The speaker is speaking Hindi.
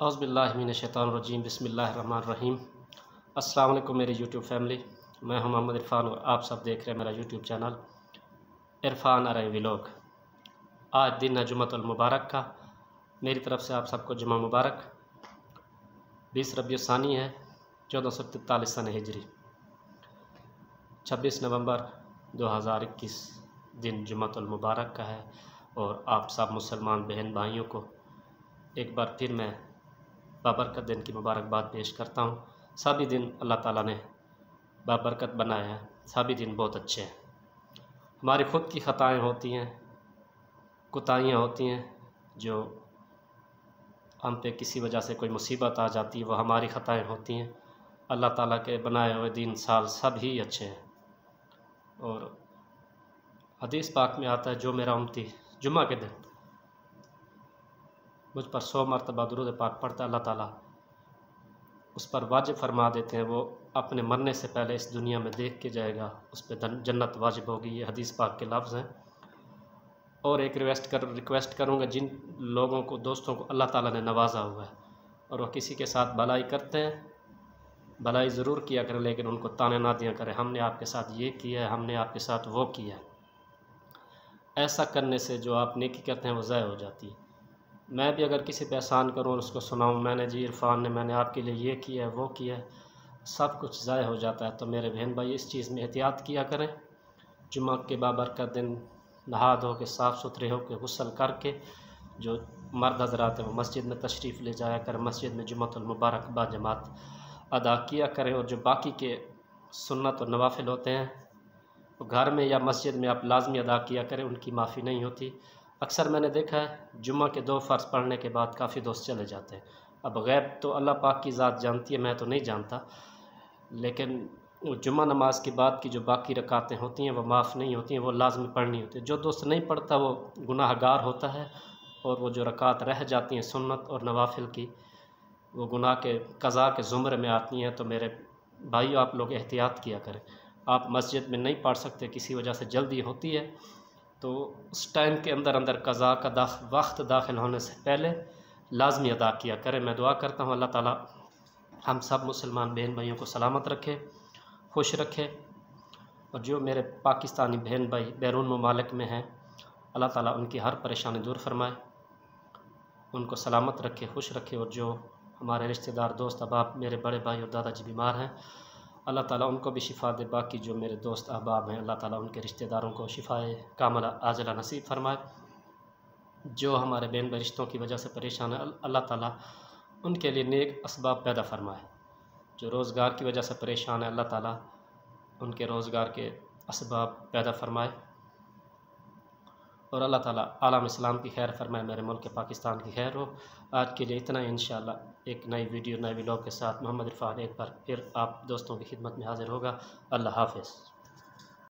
औज़ुबिल्लाहिमिनश्शैतानिर्रजीम बिस्मिल्लाहिर्रहमानिर्रहीम। अस्सलाम वालेकुम मेरी यूट्यूब फैमिली। मैं हूं मोहम्मद इरफान और आप सब देख रहे हैं मेरा यूट्यूब चैनल इरफान अरई व्लॉग। आज दिन है जुम्मतुल मुबारक का। मेरी तरफ से आप सबको जुम्मा मुबारक। 20 रबीउल सानी है 1443 सन हिजरी, 26 नवंबर 2021 दिन जुम्मतुल मुबारक का है। और आप सब मुसलमान बहन भाइयों को एक बार फिर मैं बाबरकत दिन की मुबारकबाद पेश करता हूँ। सभी दिन अल्लाह ताला ने बाबरकत बनाया है, सभी दिन बहुत अच्छे हैं। हमारी ख़ुद की ख़ताएँ होती हैं, कोताहियाँ होती हैं, जो हम पे किसी वजह से कोई मुसीबत आ जाती है, वो हमारी ख़ताएँ होती हैं। अल्लाह ताला के बनाए हुए दिन साल सब ही अच्छे हैं। और हदीस पाक में आता है, जो मेरा उम्मती जुम्मा के दिन मुझ पर 100 मरतबा दुरूद पाक पढ़ता है, अल्लाह ताला उस पर वाजिब फरमा देते हैं। वो अपने मरने से पहले इस दुनिया में देख के जाएगा, उस पर जन्नत वाजिब होगी। ये हदीस पाक के लफ्ज़ हैं। और एक रिक्वेस्ट करूँगा, जिन लोगों को, दोस्तों को अल्लाह ताला ने नवाजा हुआ है और वह किसी के साथ भलाई करते हैं, भलाई ज़रूर किया करें, लेकिन उनको ताने ना दिया करें, हमने आपके साथ ये किया है, हमने आपके साथ वो किया है। ऐसा करने से जो आप नेकी करते हैं वो ज़ाया हो जाती है। मैं भी अगर किसी पे एहसान करूँ और उसको सुनाऊँ, मैंने जी इरफान ने मैंने आपके लिए ये किया है वो किया है, सब कुछ ज़ाया हो जाता है। तो मेरे बहन भाई इस चीज़ में एहतियात किया करें। जुम्मा के बाबरकत दिन नहा धो के साफ़ सुथरे होकर गुस्ल करके जो मर्द हज़रात हैं वो मस्जिद में तशरीफ़ ले जाया करें, मस्जिद में जुम्मतुल मुबारक बाजमात अदा किया करें। और जो बाकी के सुन्नत और नवाफिल होते हैं वो घर में या मस्जिद में आप लाजमी अदा किया करें, उनकी माफ़ी नहीं होती। अक्सर मैंने देखा है जुम्मा के 2 फ़र्ज़ पढ़ने के बाद काफ़ी दोस्त चले जाते हैं। अब गैब तो अल्लाह पाक की ज़ात जानती है, मैं तो नहीं जानता, लेकिन जुम्मा नमाज के बाद की जो बाकी रकातें होती हैं वो माफ़ नहीं होती हैं, वो लाजमी पढ़नी होती है। जो दोस्त नहीं पढ़ता वो गुनाहगार होता है, और वो जो रकात रह जाती हैं सुन्नत और नवाफिल की, वो गुनाह के क़ज़ा के ज़ुमरे में आती हैं। तो मेरे भाइयों, आप लोग एहतियात किया करें। आप मस्जिद में नहीं पढ़ सकते, किसी वजह से जल्दी होती है, तो उस टाइम के अंदर क़ज़ा का वक्त दाखिल होने से पहले लाजमी अदा किया करें। मैं दुआ करता हूँ अल्लाह ताला हम सब मुसलमान बहन भाइयों को सलामत रखे, खुश रखे। और जो मेरे पाकिस्तानी बहन भाई बैरून ममालिक में हैं, अल्लाह ताला उनकी हर परेशानी दूर फरमाए, उनको सलामत रखे, खुश रखे। और जो हमारे रिश्तेदार, दोस्त, अहबाब, मेरे बड़े भाई और दादाजी बीमार हैं, अल्लाह ताला उनको भी शिफ़ा दे। बाकी जो मेरे दोस्त अहबाब हैं, अल्लाह ताला उनके रिश्तेदारों को शिफ़ाए कामिला आजिला नसीब फरमाए। जो हमारे बहन भाई रिश्तों की वजह से परेशान है, अल्लाह ताला उनके लिए नेक असबाब पैदा फरमाए। जो रोज़गार की वजह से परेशान है, अल्लाह ताला उनके रोज़गार के असबाब पैदा फरमाए। और अल्लाह ताला आलम इस्लाम की खैर फरमाए, मेरे मुल्क पाकिस्तान की खैर हो। आज के लिए इतना ही। इंशाअल्लाह एक नई वीडियो, नए व्लॉग के साथ मोहम्मद इरफान एक बार फिर आप दोस्तों की खिदमत में हाज़िर होगा। अल्लाह हाफ़िज़।